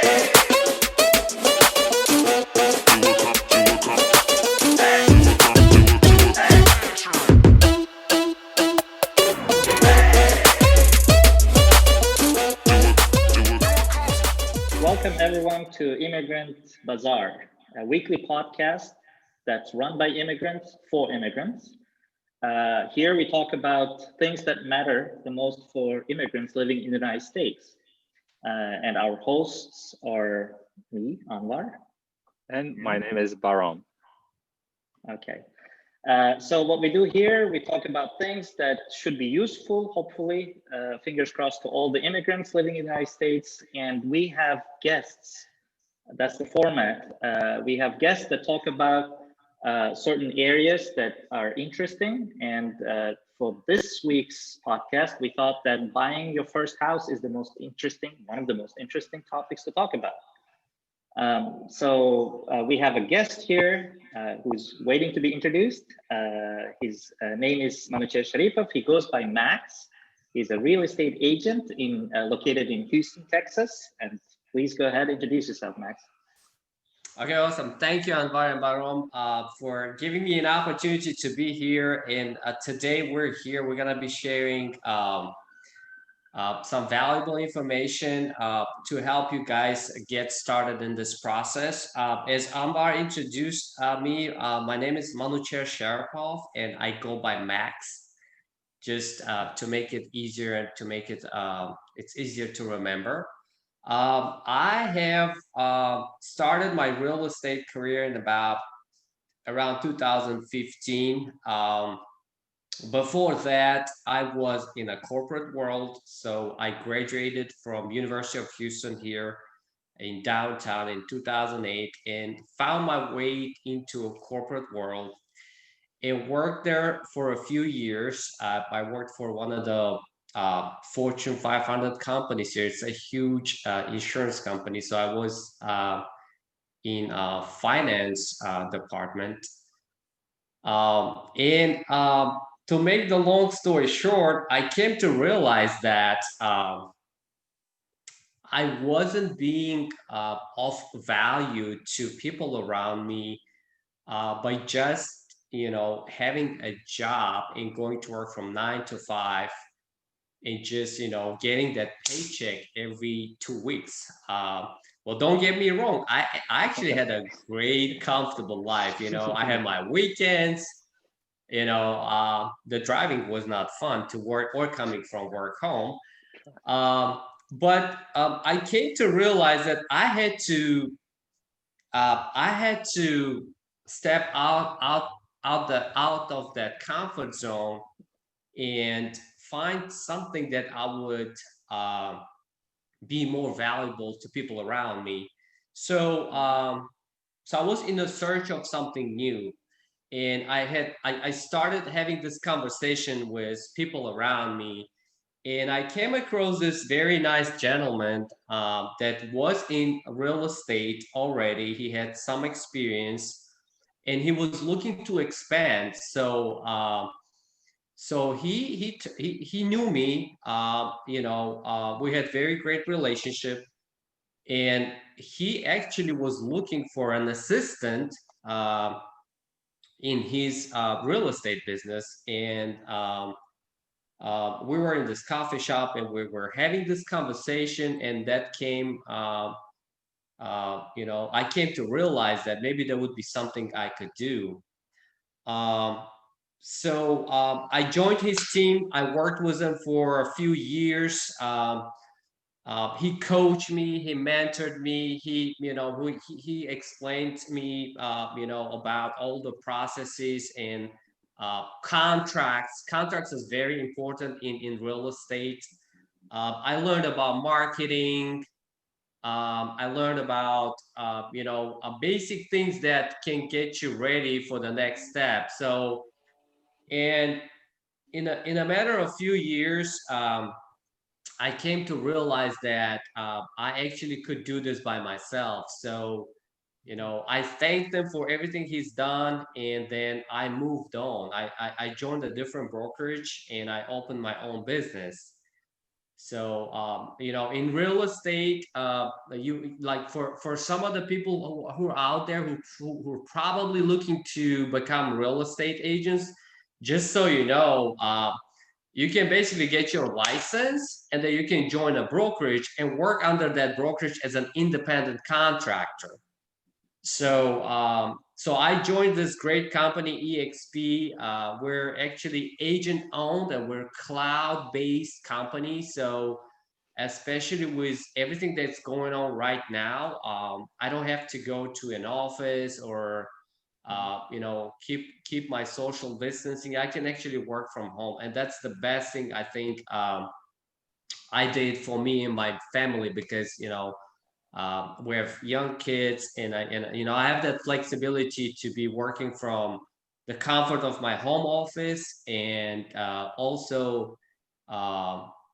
Welcome everyone to Immigrant Bazaar, a weekly podcast that's run by immigrants for immigrants. Here we talk about things that matter the most for immigrants living in the United States. And our hosts are me, Anwar. And my name is Baram. Okay. So what we do here, we talk about things that should be useful, hopefully, fingers crossed to all the immigrants living in the United States. And we have guests. That's the format. We have guests that talk about certain areas that are interesting. And for this week's podcast, we thought that buying your first house is one of the most interesting topics to talk about. So we have a guest here who's waiting to be introduced. His name is Manu Sharipov. He goes by Max. He's a real estate agent located in Houston, Texas. And please go ahead and introduce yourself, Max. Okay, awesome. Thank you, Anwar and Barom, for giving me an opportunity to be here. And today we're here. We're going to be sharing some valuable information to help you guys get started in this process. As Anwar introduced me, my name is Manu Sharipov, and I go by Max, just to make it easier and to make it it's easier to remember. I have started my real estate career in around 2015. Before that, I was in a corporate world. So I graduated from University of Houston here in downtown in 2008 and found my way into a corporate world and worked there for a few years. I worked for one of the Fortune 500 companies here. It's a huge insurance company. So I was in finance department. To make the long story short, I came to realize that I wasn't being of value to people around me by just having a job and going to work from 9 to 5 and just getting that paycheck every 2 weeks. Well, don't get me wrong, I actually had a great comfortable life. I had my weekends. The driving was not fun to work or coming from work home. But I came to realize that I had to step out of that comfort zone and find something that I would be more valuable to people around me. So I was in a search of something new, and I started having this conversation with people around me, and I came across this very nice gentleman that was in real estate already. He had some experience, and he was looking to expand. So he knew me. We had very great relationship, and he actually was looking for an assistant in his real estate business. And we were in this coffee shop, and we were having this conversation, and that came. I came to realize that maybe there would be something I could do. Um, so I joined his team. I worked with him for a few years. He coached me, he mentored me, he explained to me, about all the processes and contracts. Contracts is very important in real estate. I learned about marketing. I learned about basic things that can get you ready for the next step. And in a matter of few years, I came to realize that I actually could do this by myself. So, I thanked him for everything he's done, and then I moved on. I joined a different brokerage, and I opened my own business. So you know, in real estate, you like for some of the people who are out there who are probably looking to become real estate agents, just so you know, you can basically get your license and then you can join a brokerage and work under that brokerage as an independent contractor. So so I joined this great company, EXP. We're actually agent owned and we're cloud based company. So especially with everything that's going on right now, I don't have to go to an office or you know, keep my social distancing. I can actually work from home, and that's the best thing I think I did for me and my family, because you know, we have young kids, and you know, I have that flexibility to be working from the comfort of my home office, and also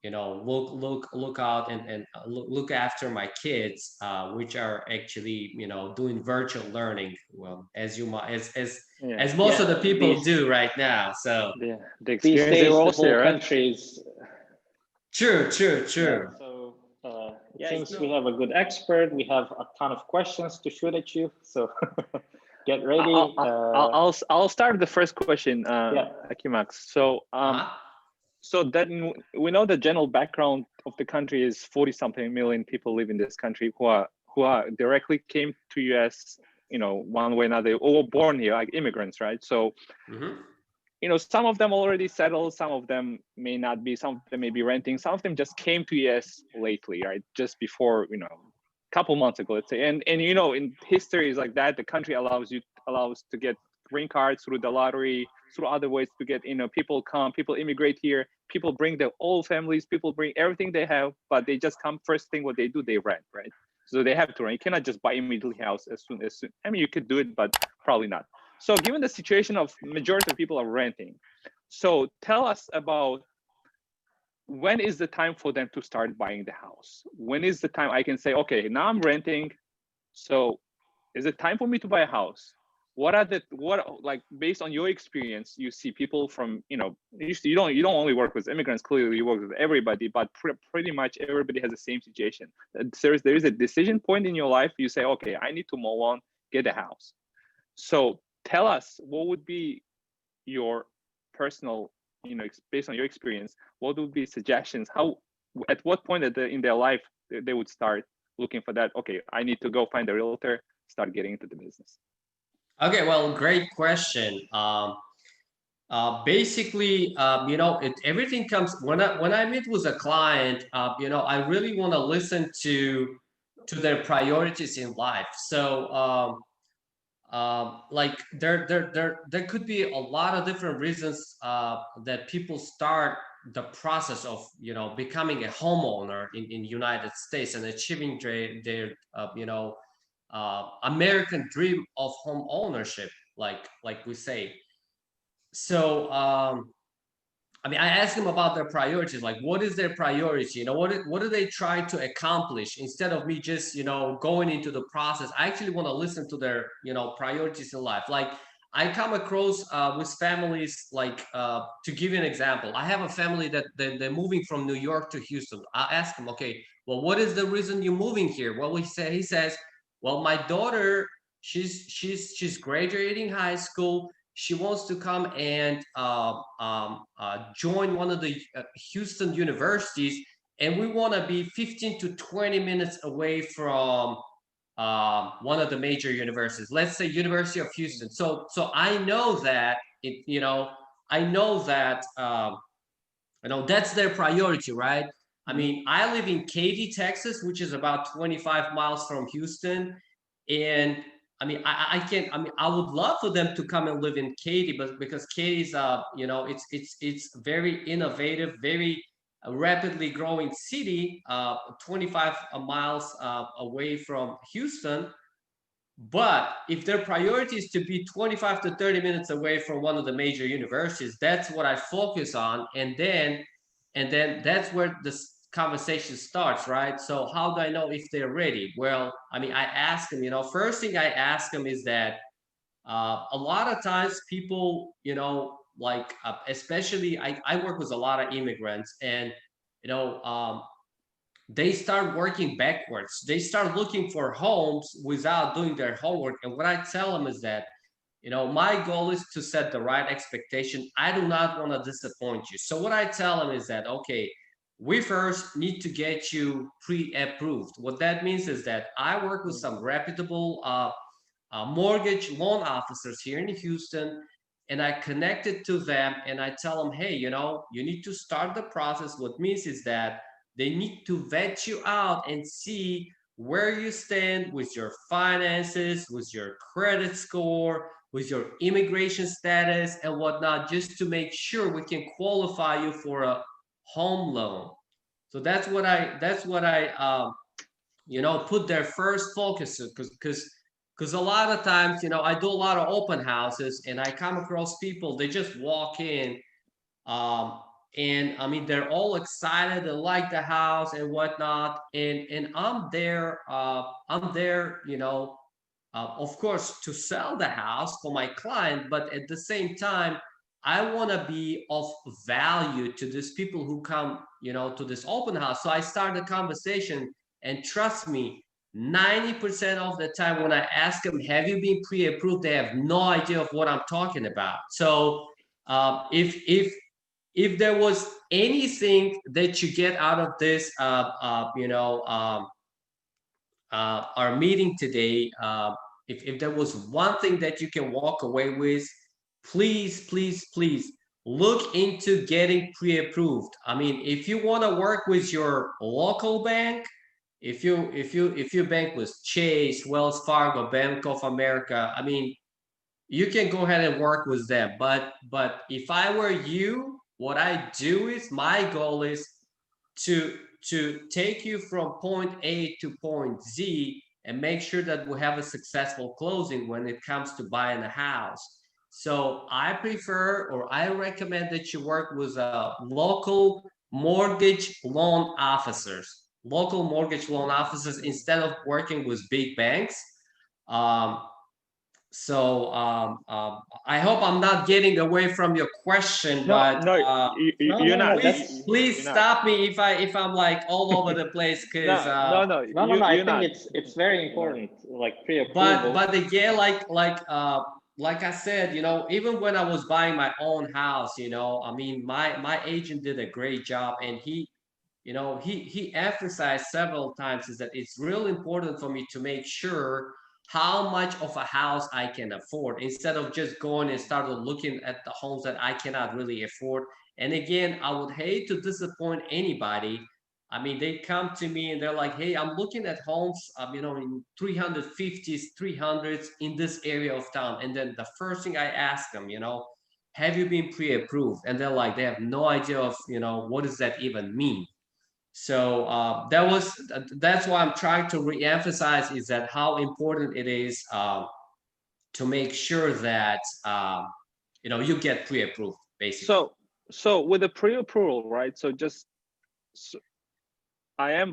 you know, look out and look after my kids, which are actually, you know, doing virtual learning, well, as you might Yeah. as most of the people these, do right now. So The these experience they days, were the also whole there, right? country is, true, true, yeah. true. So it Yeah, seems you we know, have a good expert. We have a ton of questions to shoot at you. So get ready. I'll start the first question, Yeah. Akimax. So so then we know the general background of the country is 40 something million people live in this country who are directly came to US, you know, one way or another, or were born here, like immigrants, right? So you know, some of them already settled, some of them may not be, some of them may be renting, some of them just came to US lately, right? Just before, you know, a couple months ago, let's say. And you know, in histories like that, the country allows to get green cards through the lottery, through other ways to get, you know, people come, people immigrate here, people bring their whole families, people bring everything they have, but they just come, first thing what they do, they rent, right? So they have to rent. You cannot just buy immediately house as soon. I mean, you could do it, but probably not. So given the situation of majority of people are renting, so tell us about when is the time for them to start buying the house? When is the time I can say, okay, now I'm renting, so is it time for me to buy a house? What like based on your experience, you see people from, you know, you don't only work with immigrants, clearly you work with everybody, but pretty much everybody has the same situation. There is a decision point in your life, you say, okay, I need to move on, get a house. So tell us, what would be your personal, you know, based on your experience, what would be suggestions? How, at what point in their life they would start looking for that? Okay, I need to go find a realtor, start getting into the business. okay, well, great question. Basically, you know, everything comes when I meet with a client. You know, I really want to listen to their priorities in life. So, like there could be a lot of different reasons that people start the process of, you know, becoming a homeowner in United States and achieving their you know, American dream of home ownership, like we say. So I mean, I ask them about their priorities, like what is their priority? You know, what do they try to accomplish? Instead of me just, you know, going into the process, I actually want to listen to their, you know, priorities in life. Like I come across with families, like to give you an example, I have a family that they're moving from New York to Houston. I ask them, okay, well, what is the reason you're moving here? Well, he says, well, my daughter, she's graduating high school. She wants to come and join one of the Houston universities, and we want to be 15 to 20 minutes away from one of the major universities. Let's say University of Houston. So I know that it, you know, I know that you know, that's their priority, right? I mean, I live in Katy, Texas, which is about 25 miles from Houston, and I mean, I can't. I mean, I would love for them to come and live in Katy, but because Katy's, you know, it's very innovative, very rapidly growing city, 25 miles away from Houston. But if their priority is to be 25 to 30 minutes away from one of the major universities, that's what I focus on. And then that's where this conversation starts, right? So how do I know if they're ready? Well, I mean, I ask them, you know, first thing I ask them is that a lot of times people, you know, like especially I work with a lot of immigrants, and they start working backwards. They start looking for homes without doing their homework. And what I tell them is that, my goal is to set the right expectation. I do not want to disappoint you. So what I tell them is that, okay, we first need to get you pre-approved. What that means is that I work with some reputable mortgage loan officers here in Houston, and I connected to them and I tell them, hey, you need to start the process. What means is that they need to vet you out and see where you stand with your finances, with your credit score, with your immigration status and whatnot, just to make sure we can qualify you for a home loan. So that's what I put their first focus, because a lot of times, I do a lot of open houses and I come across people, they just walk in, and I mean, they're all excited, they like the house and whatnot, and I'm there, of course, to sell the house for my client, but at the same time, I want to be of value to these people who come, to this open house. So I start the conversation, and trust me, 90% of the time when I ask them, have you been pre-approved, they have no idea of what I'm talking about. So if there was anything that you get out of this, our meeting today, if there was one thing that you can walk away with, please, please, please look into getting pre-approved. I mean, if you want to work with your local bank, if you bank with Chase, Wells Fargo, Bank of America, I mean, you can go ahead and work with them. But if I were you, what I do is, my goal is to take you from point A to point Z and make sure that we have a successful closing when it comes to buying a house. So I prefer, or I recommend, that you work with local mortgage loan officers instead of working with big banks. I hope I'm not getting away from your question, but you're not. Please stop me if I'm like all over the place, because no. I think it's very important, like pre-approval. But again, like I said, even when I was buying my own house, I mean, my agent did a great job, and he emphasized several times is that it's real important for me to make sure how much of a house I can afford, instead of just going and started looking at the homes that I cannot really afford. And again, I would hate to disappoint anybody. I mean, they come to me and they're like, hey, I'm looking at homes, in 350s, 300s in this area of town. And then the first thing I ask them, have you been pre-approved? And they're like, they have no idea of, what does that even mean? So that's why I'm trying to re-emphasize, is that how important it is to make sure that you get pre-approved, basically. So with the pre-approval, right? I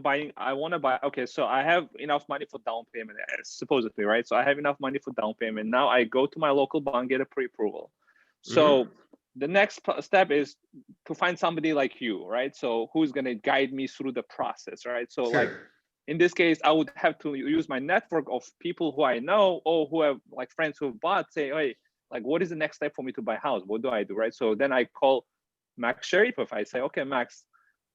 want to buy. Okay, so I have enough money for down payment, supposedly, right? So I have enough money for down payment. Now I go to my local bank, get a pre-approval. So the next step is to find somebody like you, right? So who's going to guide me through the process, right? So like in this case, I would have to use my network of people who I know, or who have like friends who have bought, say, hey, like, what is the next step for me to buy a house? What do I do, right? So then I call Max Sharipov. I say, okay, Max,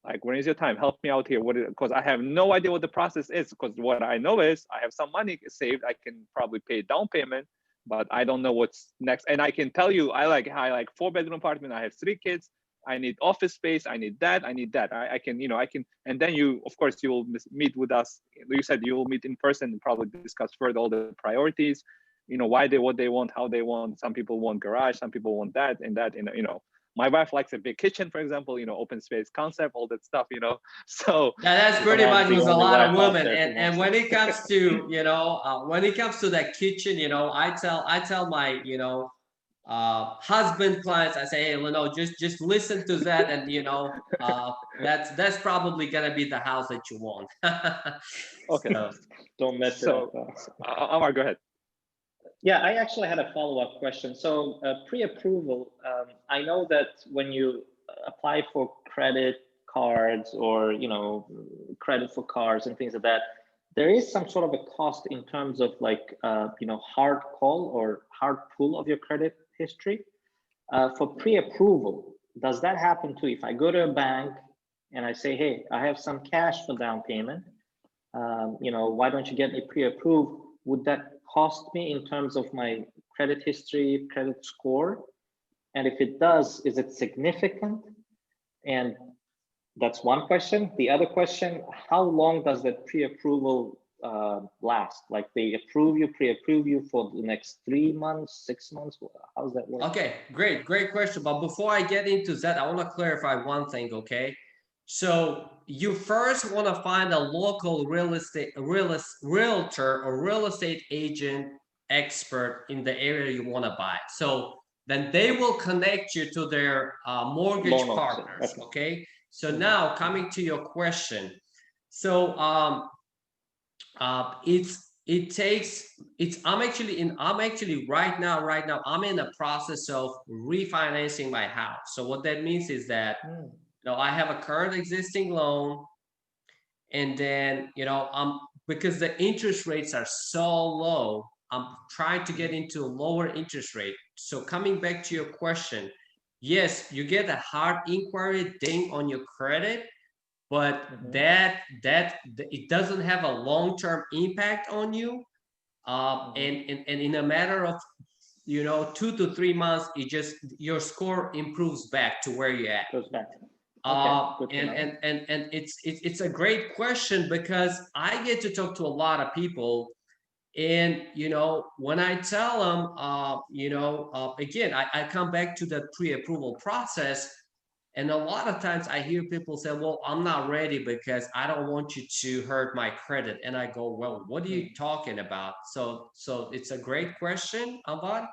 like, when is your time? Help me out here. Because I have no idea what the process is. Because what I know is I have some money saved. I can probably pay down payment, but I don't know what's next. And I can tell you, I like 4-bedroom apartment. I have 3 kids. I need office space. I need that. I can, and then you, of course, you will meet with us. You said you will meet in person and probably discuss further all the priorities, what they want, how they want. Some people want garage, some people want that. My wife likes a big kitchen, for example, open space concept, all that stuff, so. Yeah, that's pretty much with a lot of women. And when it comes to, when it comes to that kitchen, I tell my, husband clients, I say, hey, just listen to that. And, that's probably going to be the house that you want. Okay. So, don't mess it up. Amar, go ahead. Yeah, I actually had a follow-up question. So pre-approval, I know that when you apply for credit cards or, credit for cars and things like that, there is some sort of a cost in terms of like, hard call or hard pull of your credit history. For pre-approval, does that happen too? If I go to a bank and I say, hey, I have some cash for down payment, why don't you get me pre-approved? Would that cost me in terms of my credit history, credit score? And if it does, is it significant? And that's one question. The other question, how long does that pre-approval last? Like they approve you, pre-approve you for the next 3 months, 6 months? How does that work? Okay, great question. But before I get into that, I want to clarify one thing, okay? So you first want to find a local realtor or real estate agent expert in the area you want to buy. So then they will connect you to their mortgage Loan partners, officer. okay? So now coming to your question. So I'm actually right now I'm in the process of refinancing my house. So what that means is that I have a current existing loan, and then because the interest rates are so low, I'm trying to get into a lower interest rate. So coming back to your question, yes, you get a hard inquiry ding on your credit, but that it doesn't have a long-term impact on you. And in a matter of 2 to 3 months, your score improves back to where you're at. Goes back. And it's a great question, because I get to talk to a lot of people, and when I tell them, again, I come back to the pre-approval process, and a lot of times I hear people say, well, I'm not ready because I don't want you to hurt my credit. And I go, well, what are you talking about? So it's a great question, Avad,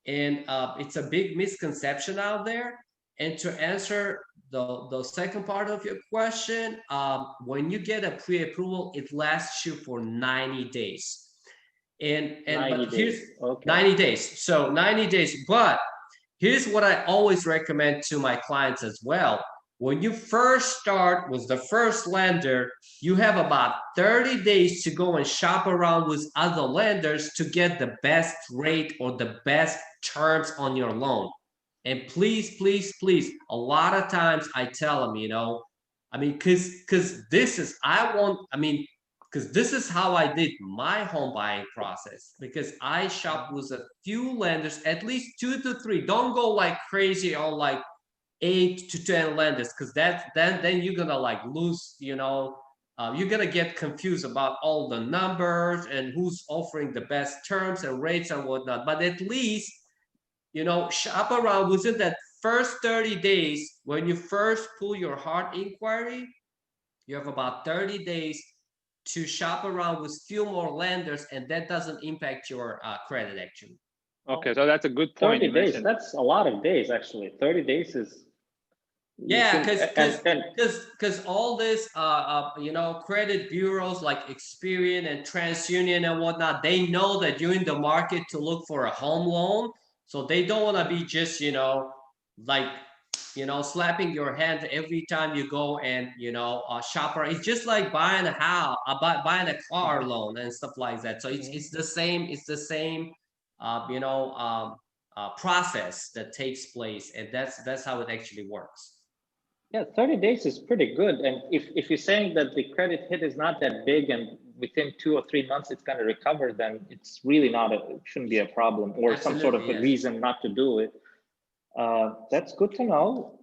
and it's a big misconception out there. And to answer the second part of your question, when you get a pre-approval, it lasts you for 90 days. And 90 but days. here's Okay. 90 days. So 90 days. But here's what I always recommend to my clients as well. When you first start with the first lender, you have about 30 days to go and shop around with other lenders to get the best rate or the best terms on your loan. And please, please, please, a lot of times I tell them, because this is how I did my home buying process, because I shopped with a few lenders, at least 2 to 3. Don't go like crazy on like 8 to 10 lenders, because then you're gonna like lose, you're gonna get confused about all the numbers and who's offering the best terms and rates and whatnot. But at least shop around within that first 30 days. When you first pull your hard inquiry, you have about 30 days to shop around with few more lenders, and that doesn't impact your credit actually. Okay, so that's a good point. 30 days, that's a lot of days actually. 30 days is... Yeah, because all this credit bureaus like Experian and TransUnion and whatnot, they know that you're in the market to look for a home loan. So they don't want to be just, slapping your hand every time you go and, shop around. It's just like buying a house, buying a car loan and stuff like that. So it's the same, process that takes place. And that's how it actually works. Yeah, 30 days is pretty good. And if you're saying that the credit hit is not that big and within 2 or 3 months it's going to recover, then it's really it shouldn't be a problem or Absolutely, some sort of a reason not to do it. That's good to know.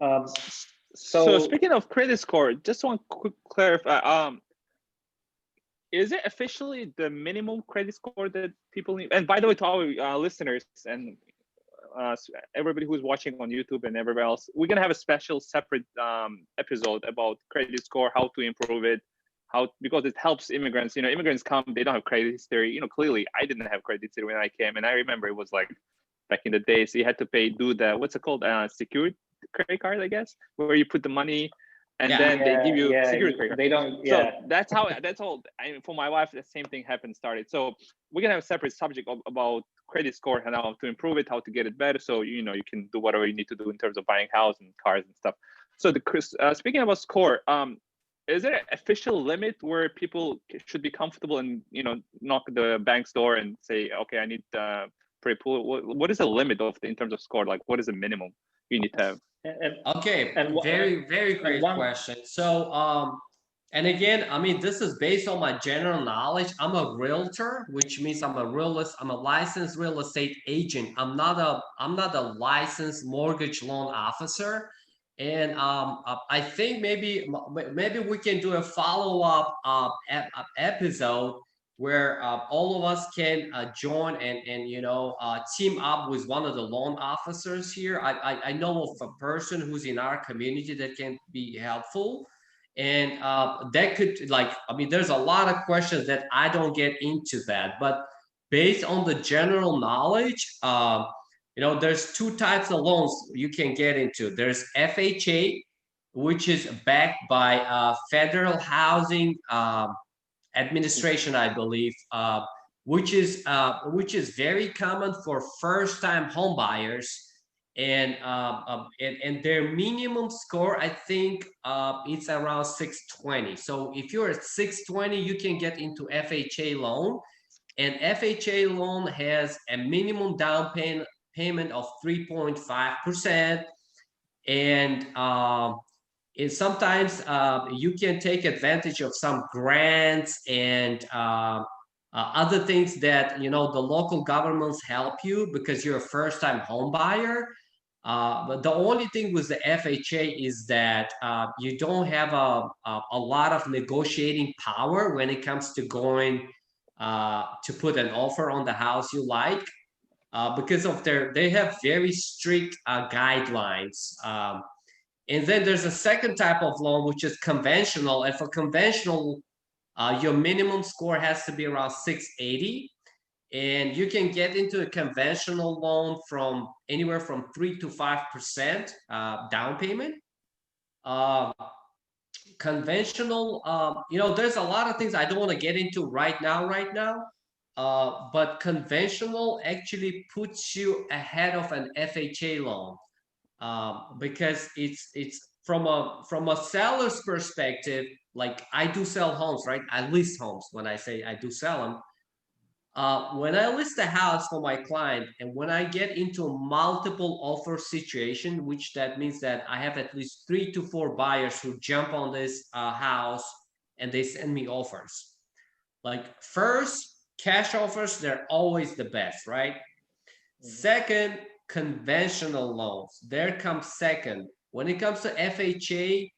So speaking of credit score, just want to quick clarify. Is it officially the minimum credit score that people need? And by the way, to our listeners and everybody who's watching on YouTube and everywhere else, we're gonna have a special separate episode about credit score, how to improve it, because it helps immigrants. Immigrants come, they don't have credit history. Clearly I didn't have credit history when I came, and I remember it was like back in the days, you had to do the, what's it called, secured credit card, I guess, where you put the money and then they give you security credit card. They don't. So that's all. For my wife, the same thing started. So we're gonna have a separate subject about credit score and how to improve it, how to get it better. So you can do whatever you need to do in terms of buying house and cars and stuff. So speaking about score, is there an official limit where people should be comfortable and knock the bank's door and say, okay, I need pre-approval? What is the limit in terms of score? Like, what is the minimum you need to have? Okay, very great question. So, and again, I mean, this is based on my general knowledge. I'm a realtor, which means I'm a realist. I'm a licensed real estate agent. I'm not a licensed mortgage loan officer. And I think maybe we can do a follow-up episode where all of us can join and team up with one of the loan officers here. I know of a person who's in our community that can be helpful, and that could, I mean, there's a lot of questions that I don't get into that, but based on the general knowledge, there's two types of loans you can get into. There's FHA, which is backed by federal housing administration, I believe, which is very common for first-time home buyers, and their minimum score, I think, it's around 620. So if you're at 620, you can get into FHA loan, and FHA loan has a minimum down payment of 3.5%, and sometimes you can take advantage of some grants and other things that the local governments help you because you're a first-time home buyer. But the only thing with the FHA is that you don't have a lot of negotiating power when it comes to going to put an offer on the house you like, because of they have very strict guidelines. And then there's a second type of loan, which is conventional. And for conventional, your minimum score has to be around 680. And you can get into a conventional loan from anywhere from 3 to 5% down payment. Conventional, there's a lot of things I don't want to get into right now. But conventional actually puts you ahead of an FHA loan. Because it's from a seller's perspective. Like, I do sell homes, right? I list homes. When I say I do sell them, when I list a house for my client, and when I get into a multiple offer situation, which that means that I have at least 3 to 4 buyers who jump on this house and they send me offers. Like, first, cash offers, they're always the best, right? Mm-hmm. Second, conventional loans, there comes second. When it comes to FHA,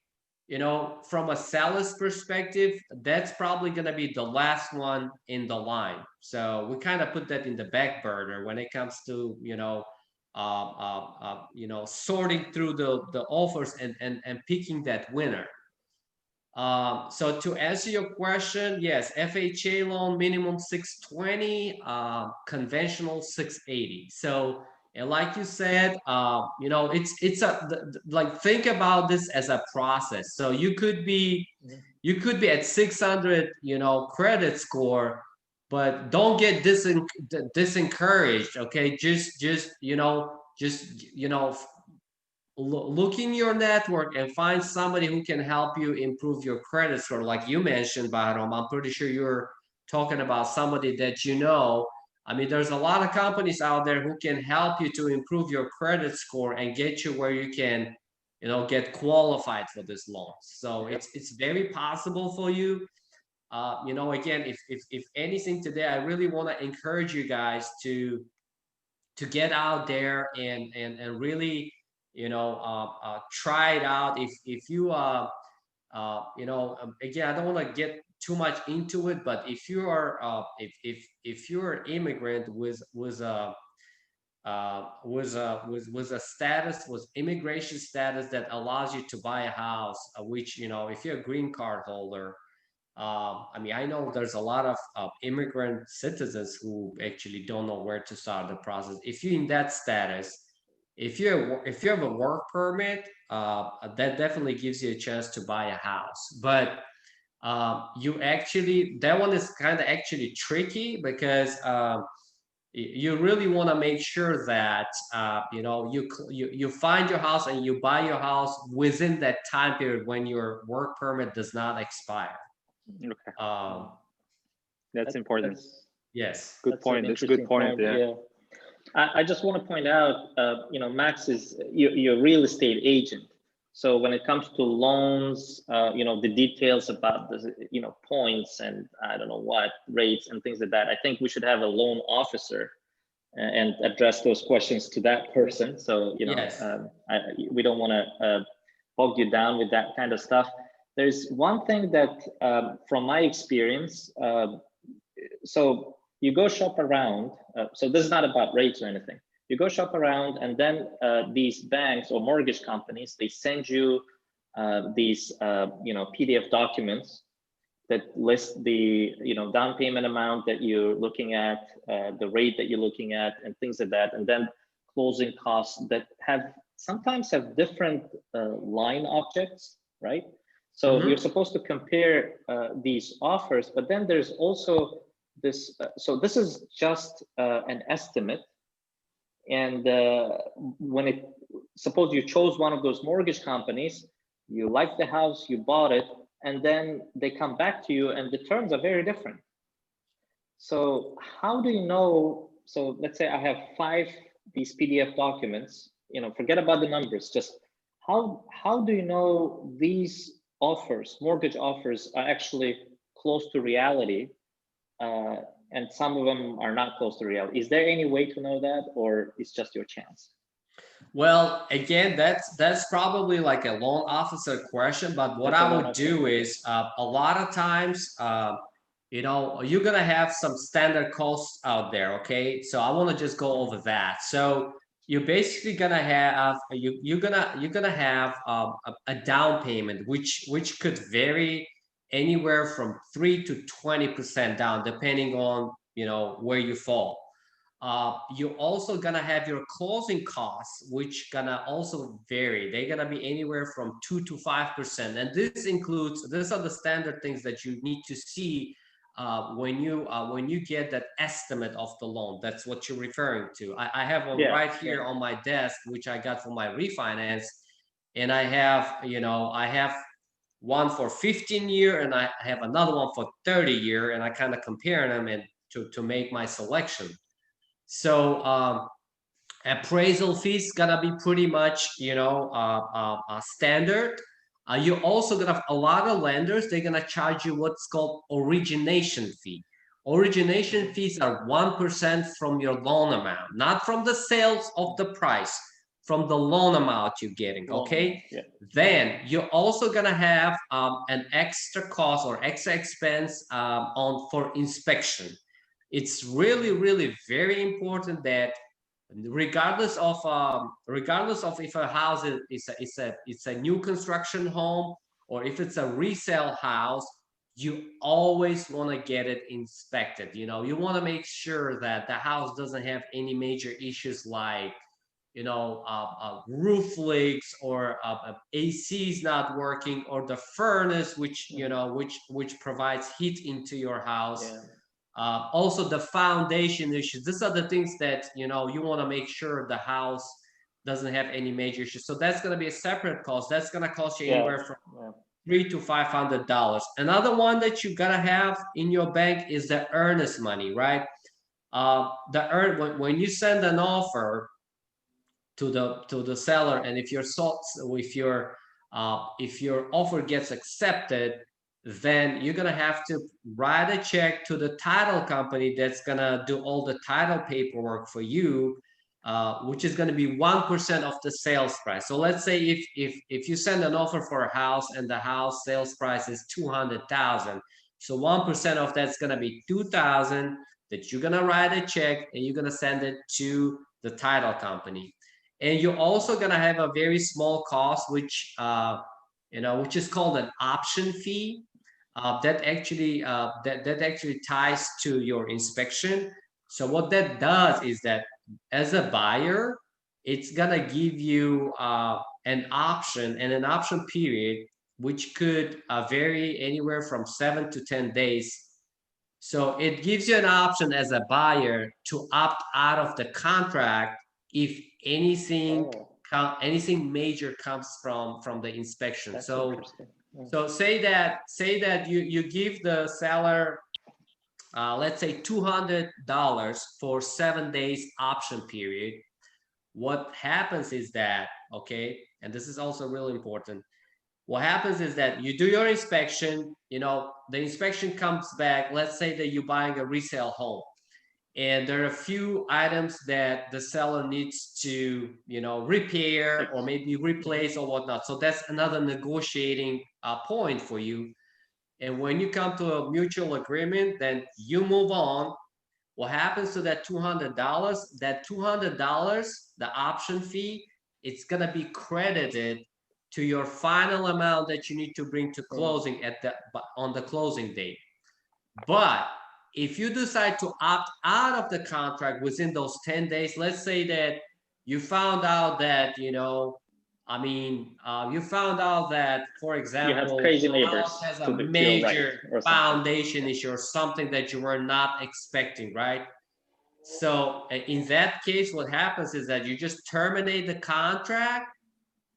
from a seller's perspective, that's probably going to be the last one in the line. So we kind of put that in the back burner when it comes to sorting through the offers and picking that winner. So to answer your question, yes, FHA loan minimum 620, conventional 680. So, and like you said, it's like, think about this as a process. So you could be at 600, credit score, but don't get disencouraged. Okay, just look in your network and find somebody who can help you improve your credit score. Like you mentioned, Bahram, I'm pretty sure you're talking about somebody that I mean, there's a lot of companies out there who can help you to improve your credit score and get you where you can, get qualified for this loan. So it's very possible for you. Again, if anything today, I really want to encourage you guys to get out there and really, try it out. If you again, I don't want to get too much into it, but if you are if you're an immigrant with a immigration status that allows you to buy a house, which, if you're a green card holder, I mean, I know there's a lot of immigrant citizens who actually don't know where to start the process. If you're in that status, if you have a work permit, that definitely gives you a chance to buy a house. But that one is kind of actually tricky because you really want to make sure that you know, you find your house and you buy your house within that time period when your work permit does not expire. Okay, Um, that's important. yes. Good point. That's a good point. Yeah. I just want to point out, you know, Max is your real estate agent. So when it comes to loans, you know, the details about the, you know, points and I don't know what rates and things like that, I think we should have a loan officer and address those questions to that person. So, you know, Yes. we don't want to bog you down with that kind of stuff. There's one thing that, from my experience, so you go shop around. So this is not about rates or anything. You go shop around, and then these banks or mortgage companies, they send you these you know, PDF documents that list the, you know, down payment amount that you're looking at, the rate that you're looking at, and things like that, and then closing costs that sometimes have different line objects, right? So you're supposed to compare these offers, but then there's also this. So this is just an estimate, and when suppose you chose one of those mortgage companies, you like the house, you bought it, and then they come back to you and the terms are very different. So how do you know? So let's say I have 5 these PDF documents, you know, forget about the numbers, just how do you know these offers, mortgage offers, are actually close to reality, and some of them are not close to reality? Is there any way to know that, or it's just your chance? Well, again, that's probably like a loan officer question. But what I would do is a lot of times, you know, you're gonna have some standard costs out there. Okay, so I want to just go over that. So you're basically gonna have you're gonna have a down payment, which could vary anywhere from 3 to 20% down, depending on, you know, where you fall. You're also gonna have your closing costs, which gonna also vary. They're gonna be anywhere from 2 to 5%, and these are the standard things that you need to see when you get that estimate of the loan. That's what you're referring to. I have one right here on my desk, which I got for my refinance, and I have, you know, I have one for 15-year and I have another one for 30-year, and I kind of compare them and to make my selection. So appraisal fees gonna be pretty much, you know, standard. You're also gonna have a lot of lenders. They're gonna charge you what's called origination fee. Origination fees are 1% from your loan amount, not from the sales of the price, from the loan amount you're getting. Okay. Then you're also gonna have an extra cost or extra expense for inspection. It's really very important that regardless of if a house it's a new construction home or if it's a resale house, you always want to get it inspected. You know, you want to make sure that the house doesn't have any major issues like, you know, roof leaks or AC is not working, or the furnace, which, you know, which provides heat into your house. Also the foundation issues. These are the things that, you know, you want to make sure the house doesn't have any major issues. So that's going to be a separate cost. That's going to cost you anywhere from $300 to $500. Another one that you gotta have in your bank is the earnest money, right? When you send an offer to the seller, and if your offer gets accepted, then you're gonna have to write a check to the title company that's gonna do all the title paperwork for you, which is gonna be 1% of the sales price. So let's say if you send an offer for a house and the house sales price is 200,000, so 1% of that's gonna be 2,000 that you're gonna write a check and you're gonna send it to the title company. And you're also gonna have a very small cost, which which is called an option fee. That actually ties to your inspection. So what that does is that as a buyer, it's gonna give you an option and an option period, which could vary anywhere from 7 to 10 days So it gives you an option as a buyer to opt out of the contract if anything anything major comes from the inspection. That's So interesting. so say that you give the seller let's say $200 for 7 days option period. What happens is that, okay, and this is also really important, what happens is that you do your inspection, you know, the inspection comes back, let's say that you're buying a resale home, and there are a few items that the seller needs to, you know, repair or maybe replace or whatnot. So that's another negotiating point for you. And when you come to a mutual agreement, then you move on. What happens to that $200? That $200, the option fee, it's gonna be credited to your final amount that you need to bring to closing at the on the closing date. But if you decide to opt out of the contract within those 10 days, let's say that you found out that, you know, I mean, you found out that, for example, you have crazy your neighbors house has a to your right major or something. foundation issue or something that you were not expecting, right? So in that case, what happens is that you just terminate the contract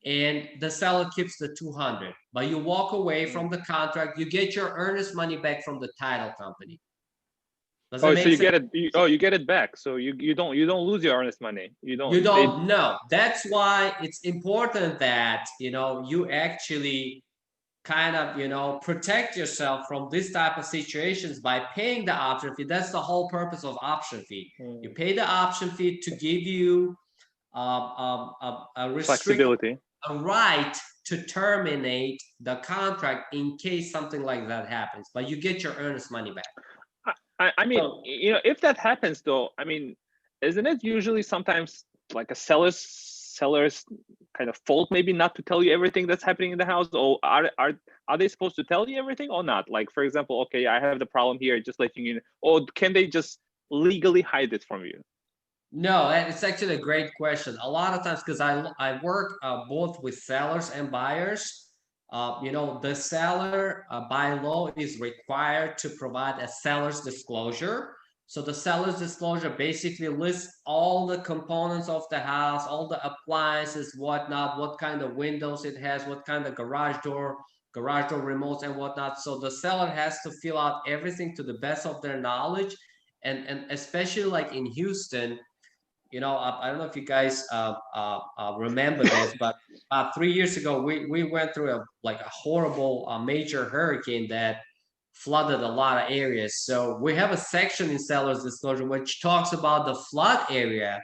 and the seller keeps the 200, but you walk away from the contract, you get your earnest money back from the title company. Does Oh, that so make you sense? get it. You get it back. So you don't lose your earnest money. You don't know. That's why it's important that, you know, you actually kind of, you know, protect yourself from this type of situations by paying the option fee. That's the whole purpose of option fee. You pay the option fee to give you a flexibility. a right to terminate the contract in case something like that happens, but you get your earnest money back. I mean, you know, if that happens though, I mean, isn't it usually sometimes like a seller's kind of fault maybe not to tell you everything that's happening in the house, or are they supposed to tell you everything or not? Like, for example, okay, I have the problem here, just letting you know, or can they just legally hide it from you? No, it's actually a great question. A lot of times, because I work both with sellers and buyers, you know, the seller by law is required to provide a seller's disclosure. So the seller's disclosure basically lists all the components of the house, all the appliances, whatnot, what kind of windows it has, what kind of garage door remotes and whatnot. So the seller has to fill out everything to the best of their knowledge. And especially like in Houston, you know, I don't know if you guys remember this, but 3 years ago, we went through a horrible major hurricane that flooded a lot of areas. So we have a section in seller's disclosure which talks about the flood area,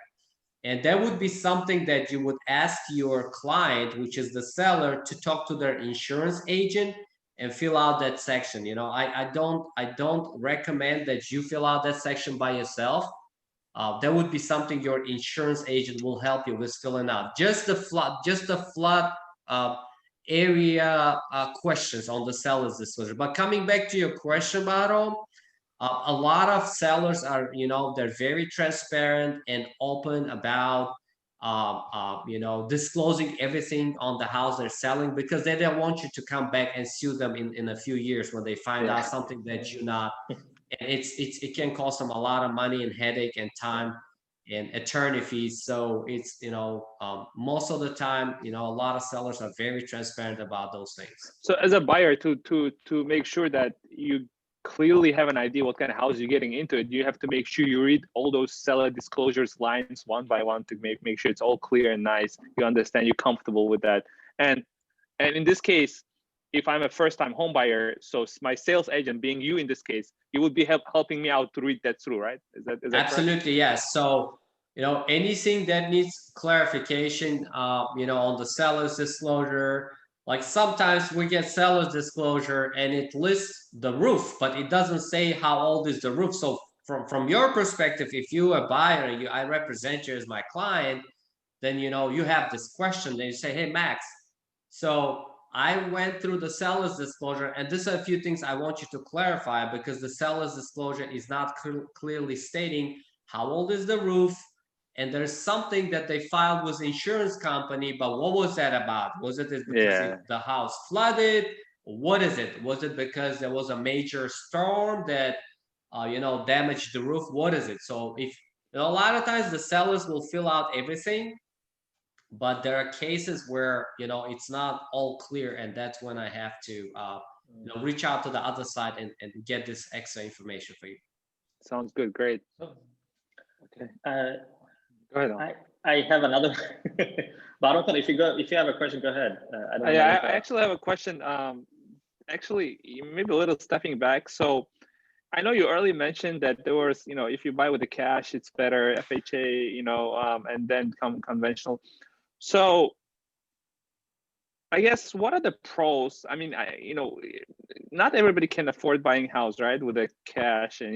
and that would be something that you would ask your client, which is the seller, to talk to their insurance agent and fill out that section. You know, I don't recommend that you fill out that section by yourself. That would be something your insurance agent will help you with filling out. Just the flood area questions on the seller's disclosure. But coming back to your question, Baro, a lot of sellers are, you know, they're very transparent and open about, you know, disclosing everything on the house they're selling, because they don't want you to come back and sue them in a few years when they find out something that you're not. And it can cost them a lot of money and headache and time and attorney fees. So it's, you know, most of the time, you know, a lot of sellers are very transparent about those things. So as a buyer, to make sure that you clearly have an idea what kind of house you're getting into, it you have to make sure you read all those seller disclosures lines one by one to make sure it's all clear and nice, you understand, you're comfortable with that. And in this case, if I'm a first-time home buyer, so my sales agent, being you in this case, you would be helping me out to read that through, right? Is that absolutely correct? Yes. So, you know, anything that needs clarification, you know, on the seller's disclosure, like sometimes we get seller's disclosure and it lists the roof, but it doesn't say how old is the roof. So from your perspective, if you a buyer, I represent you as my client, then, you know, you have this question, then you say, hey, Max, so I went through the seller's disclosure, and this are a few things I want you to clarify, because the seller's disclosure is not clearly stating how old is the roof, and there's something that they filed with the insurance company, but what was that about? Was it because the house flooded? What is it? Was it because there was a major storm that damage the roof. What is it? So if a lot of times the sellers will fill out everything, but there are cases where it's not all clear, and that's when I have to reach out to the other side and get this extra information for you. Sounds good. Great. Okay. Go ahead. I have another. But if you have a question, go ahead. I actually have a question. Actually, maybe a little stepping back. So I know you earlier mentioned that there was, if you buy with the cash, it's better, FHA, and then come conventional. So I guess what are the pros? I mean, not everybody can afford buying a house, right, with the cash, and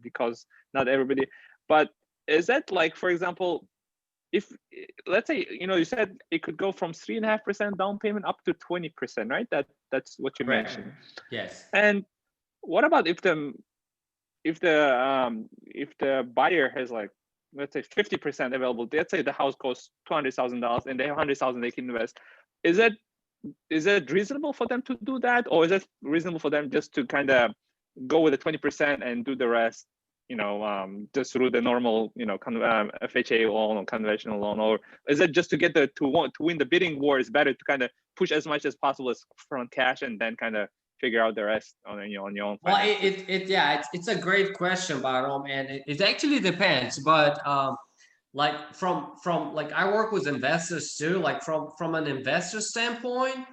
because not everybody. But is that like, for example, if let's say you said it could go from 3.5% down payment up to 20%, right? That's what you mentioned. Yes. And what about if the buyer has, like, let's say 50% available? Let's say the house costs $200,000 and they have $100,000 they can invest. Is it reasonable for them to do that, or is it reasonable for them just to kind of go with the 20% and do the rest, just through the normal, FHA loan or conventional loan? Or is it just to get to win the bidding war, is better to kind of push as much as possible as from cash and then kind of figure out the rest on your own? Well, it's a great question, Barom, and it actually depends. But like from like, I work with investors too. Like from an investor standpoint,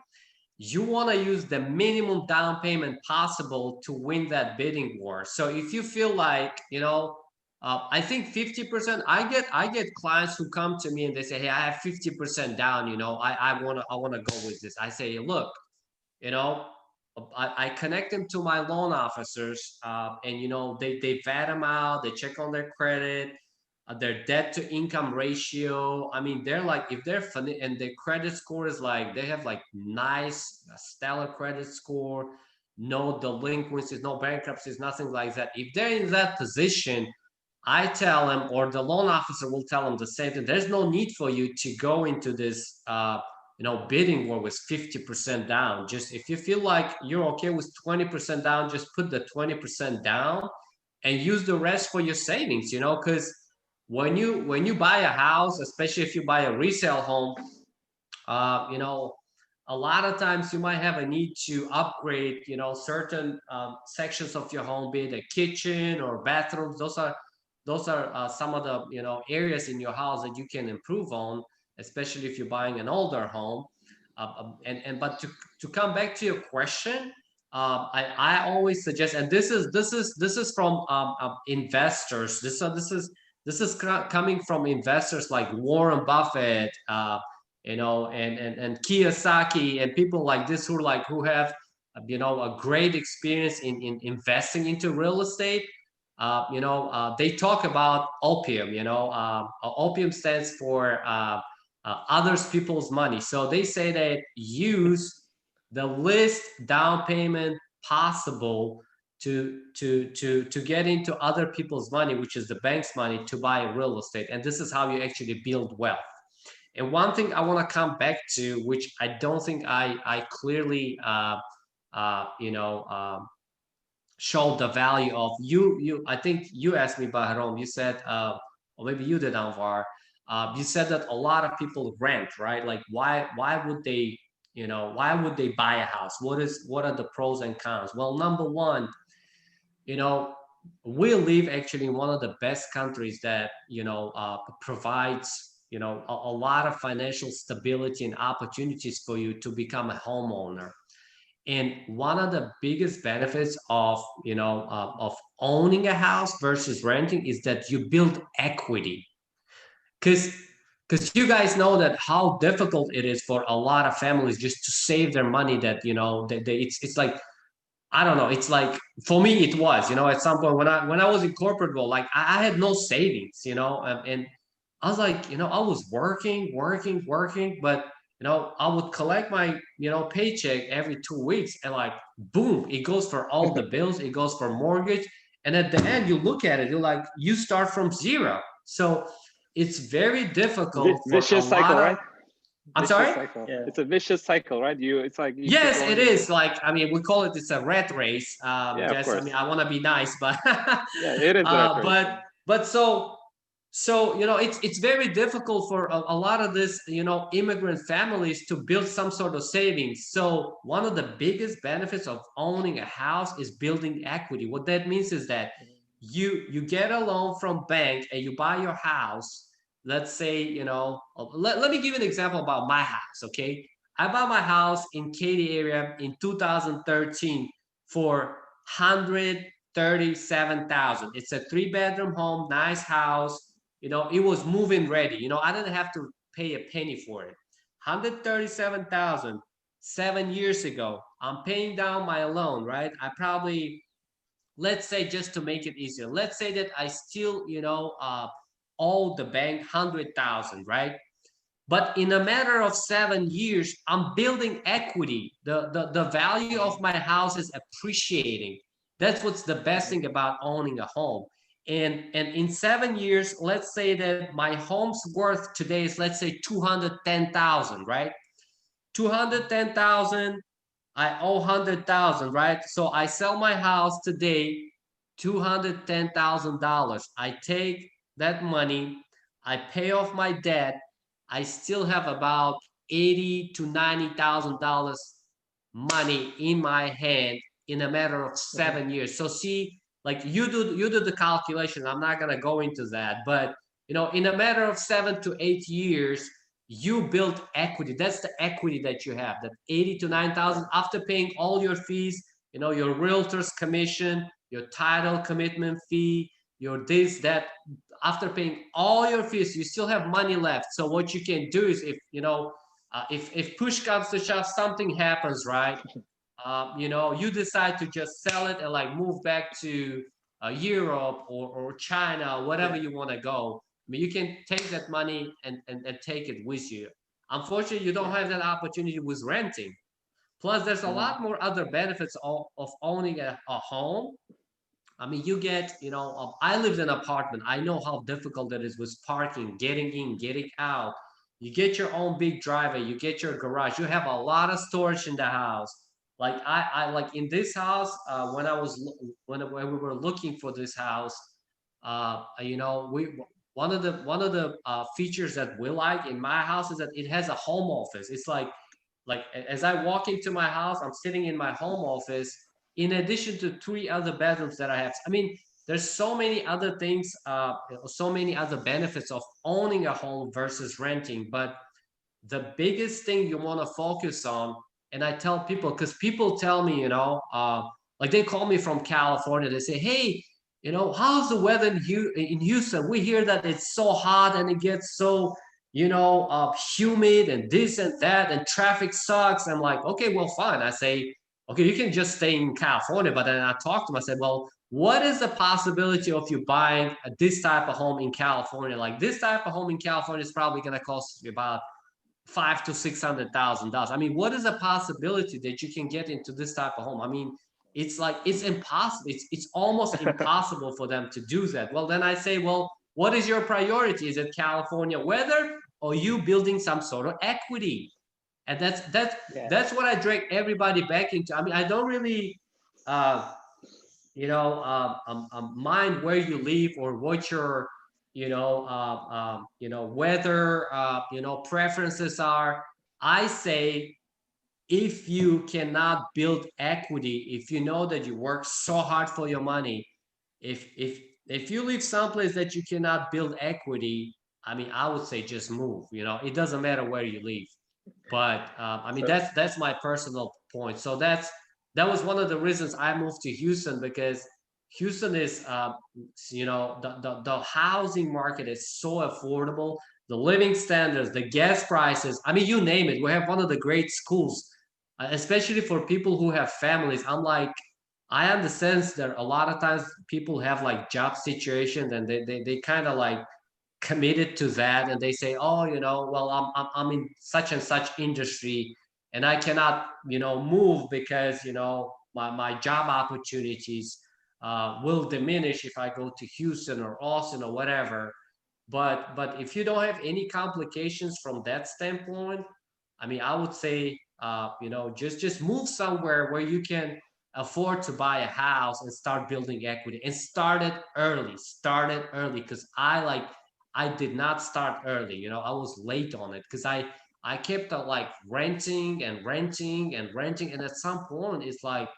you want to use the minimum down payment possible to win that bidding war. So if you feel like, I think 50%, I get clients who come to me and they say, hey, I have 50% down, I wanna go with this. I say, look, I connect them to my loan officers, and they vet them out, they check on their credit, their debt to income ratio. I mean, they're like, if they're funny and their credit score is like, they have like nice, stellar credit score, no delinquencies, no bankruptcies, nothing like that. If they're in that position, I tell them, or the loan officer will tell them the same thing. There's no need for you to go into this, bidding war with 50% down. Just if you feel like you're okay with 20% down, just put the 20% down and use the rest for your savings, because when you buy a house, especially if you buy a resale home, a lot of times you might have a need to upgrade, certain sections of your home, be it a kitchen or bathrooms. Those are some of the areas in your house that you can improve on, especially if you're buying an older home. But to come back to your question, I always suggest, and this is from investors. This is coming from investors like Warren Buffett, and Kiyosaki, and people like this who have a great experience in investing into real estate. They talk about opium. Opium stands for others people's money. So they say that use the least down payment possible to get into other people's money, which is the bank's money, to buy real estate. And this is how you actually build wealth. And one thing I want to come back to, which I don't think I clearly showed the value of. I think you asked me, Bahram, you said, or maybe you did, Anwar, you said that a lot of people rent, right? Like, why would they buy a house? What are the pros and cons? Well, number one, we live actually in one of the best countries that provides a lot of financial stability and opportunities for you to become a homeowner. And one of the biggest benefits of owning a house versus renting is that you build equity. Because you guys know that how difficult it is for a lot of families just to save their money. That it's like, I don't know. It's like, for me, it was, at some point when I was in corporate world, like I had no savings, and I was like, I was working, but I would collect my, paycheck every 2 weeks, and like, boom, it goes for all the bills, it goes for mortgage. And at the end, you look at it, you're like, you start from zero. So it's very difficult. Vicious cycle, right? I'm Vicious sorry? cycle. Yeah. It's a vicious cycle, right? It's like you Yes, keep it going. is. Like, I mean, we call it, it's a rat race. Yeah, of Guess, I course. mean, I want to be nice, but Yeah, it is a rat race. but so you know, it's very difficult for a lot of this, you know, immigrant families to build some sort of savings. So one of the biggest benefits of owning a house is building equity. What that means is that you get a loan from bank and you buy your house. Let's say, you know, let me give you an example about my house. Okay, I bought my house in Katy area in 2013 for 137,000. It's a 3-bedroom home, nice house. You know, it was move-in ready. You know, I didn't have to pay a penny for it. 137,000 7 years ago. I'm paying down my loan, right? I probably, let's say, just to make it easier, let's say that I still, you know, owe the bank 100,000, right? But in a matter of 7 years, I'm building equity. The value of my house is appreciating. That's what's the best thing about owning a home. And in 7 years, let's say that my home's worth today is, let's say, 210,000, right? 210,000, I owe 100,000, right? So I sell my house today, $210,000. I take that money, I pay off my debt. I still have about $80,000 to $90,000 money in my hand in a matter of 7 years. So see, like, you do the calculation. I'm not gonna go into that, but you know, in a matter of 7 to 8 years, you build equity. That's the equity that you have. That 80 to 9,000 after paying all your fees. You know, your realtor's commission, your title commitment fee, your this that. After paying all your fees, you still have money left. So what you can do is, if you know, if push comes to shove, something happens, right? You know, you decide to just sell it and like move back to Europe or China, whatever you want to go. I mean, you can take that money and take it with you. Unfortunately, you don't have that opportunity with renting. Plus, there's a lot more other benefits of owning a home. I mean, you get, you know, I lived in an apartment. I know how difficult it is with parking, getting in, getting out. You get your own big driveway, you get your garage, you have a lot of storage in the house. Like I like in this house, when I was when we were looking for this house, you know, we one of the features that we like in my house is that it has a home office. It's like as I walk into my house, I'm sitting in my home office in addition to 3 other bedrooms that I have. I mean, there's so many other things, so many other benefits of owning a home versus renting. But the biggest thing you want to focus on, and I tell people, because people tell me, you know, like they call me from California, they say, hey, you know, how's the weather in Houston? We hear that it's so hot and it gets so, you know, humid and this and that, and traffic sucks. I'm like, okay, well, fine. I say, okay, you can just stay in California. But then I talked to him, I said, well, what is the possibility of you buying this type of home in California? Like, this type of home in California is probably going to cost you about $500,000 to $600,000. I mean, what is the possibility that you can get into this type of home? I mean, it's like, it's impossible. It's almost impossible for them to do that. Well, then I say, well, what is your priority? Is it California weather, or you building some sort of equity? And that's what I drag everybody back into. I mean, I don't really you know, mind where you live or what your, you know, whether, you know, preferences are. I say, if you cannot build equity, if you know that you work so hard for your money, if you live someplace that you cannot build equity, I mean, I would say just move. You know, it doesn't matter where you live. But I mean, that's my personal point. So that was one of the reasons I moved to Houston, because Houston is, you know, the housing market is so affordable. The living standards, the gas prices. I mean, you name it. We have one of the great schools, especially for people who have families. I'm like, I understand that a lot of times people have like job situations and they kind of like committed to that, and they say, oh, you know, well, I'm in such and such industry and I cannot, you know, move because, you know, my job opportunities will diminish if I go to Houston or Austin or whatever. but if you don't have any complications from that standpoint, I mean, I would say, you know, just move somewhere where you can afford to buy a house and start building equity, and start it early. Start it early, because I did not start early. You know, I was late on it because I kept like renting and renting and renting, and at some point, it's like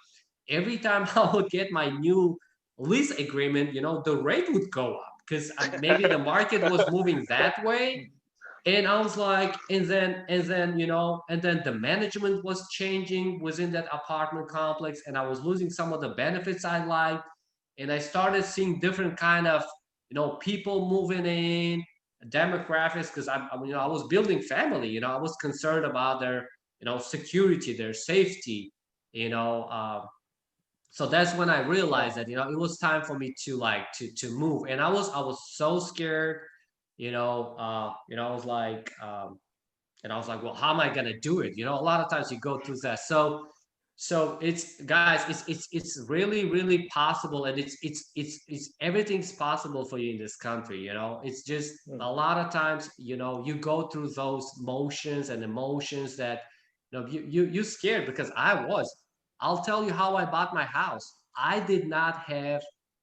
every time I would get my new lease agreement, you know, the rate would go up because maybe the market was moving that way. And I was like, and then, you know, and then the management was changing within that apartment complex, and I was losing some of the benefits I liked. And I started seeing different kind of, you know, people moving in, demographics, because you know, I was building family, you know, I was concerned about their, you know, security, their safety, you know. So that's when I realized that, you know, it was time for me to like to move. And I was so scared, I was like, and I was like, well, how am I gonna do it? You know, a lot of times you go through that. So it's, guys, it's really really possible, and it's everything's possible for you in this country. You know, it's just a lot of times, you know, you go through those motions and emotions that, you know, you scared, because I was. I'll tell you how I bought my house. I did not have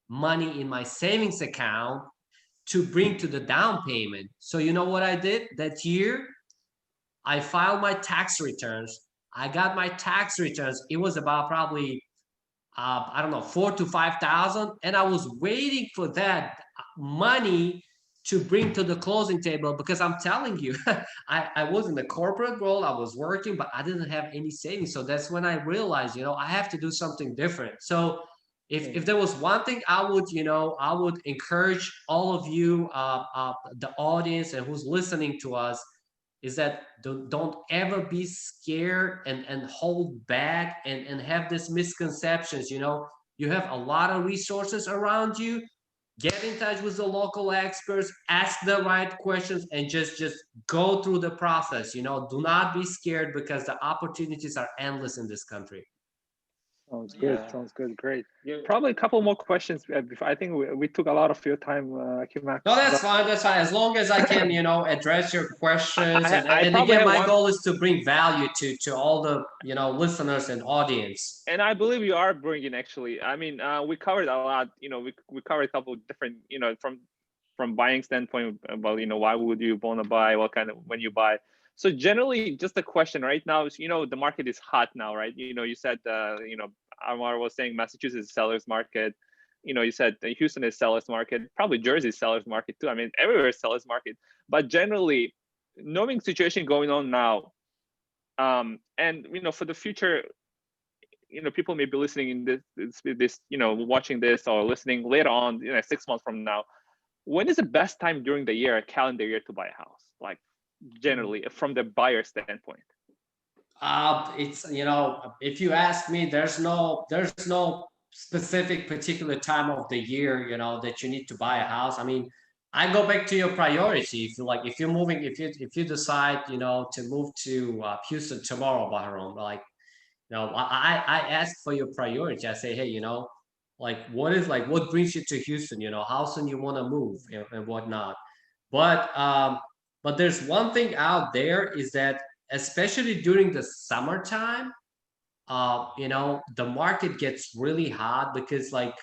money in my savings account to bring to the down payment. So you know what I did that year? I filed my tax returns. I got my tax returns. It was about probably I don't know, 4 to 5 thousand, and I was waiting for that money to bring to the closing table, because I'm telling you, I was in the corporate world, I was working, but I didn't have any savings. So that's when I realized, you know, I have to do something different. So if there was one thing I would, you know, I would encourage all of you, the audience and who's listening to us, is that don't ever be scared and hold back and have these misconceptions. You know, you have a lot of resources around you. Get in touch with the local experts, ask the right questions, and just go through the process. You know, do not be scared, because the opportunities are endless in this country. Sounds good. Yeah. Sounds good. Great. Probably a couple more questions. Before, I think we took a lot of your time, Kimak. No, that's fine. That's fine. As long as I can, you know, address your questions. And probably again, have my one, goal is to bring value to all the, you know, listeners and audience. and I believe you are bringing, actually. I mean, we covered a lot. You know, we covered a couple of different, you know, from buying standpoint about, you know, why would you want to buy, what kind of, when you buy. So generally, just a question right now is, you know, the market is hot now, right? You know, you said, you know, Amar was saying Massachusetts is seller's market. You know, you said Houston is seller's market. Probably Jersey is seller's market too. I mean, everywhere is seller's market. But generally, knowing situation going on now, and you know, for the future, you know, people may be listening in this, you know, watching this or listening later on, you know, 6 months from now. When is the best time during the year, a calendar year, to buy a house? Like generally, from the buyer standpoint. It's, you know, if you ask me, there's no specific particular time of the year, you know, that you need to buy a house. I mean, I go back to your priority. If you like, if you're moving, if you decide, you know, to move to Houston tomorrow, Bahram, like, you know, I ask for your priority. I say, hey, you know, like, what brings you to Houston? You know, how soon you want to move, and whatnot. But but there's one thing out there, is that especially during the summertime, you know, the market gets really hot, because like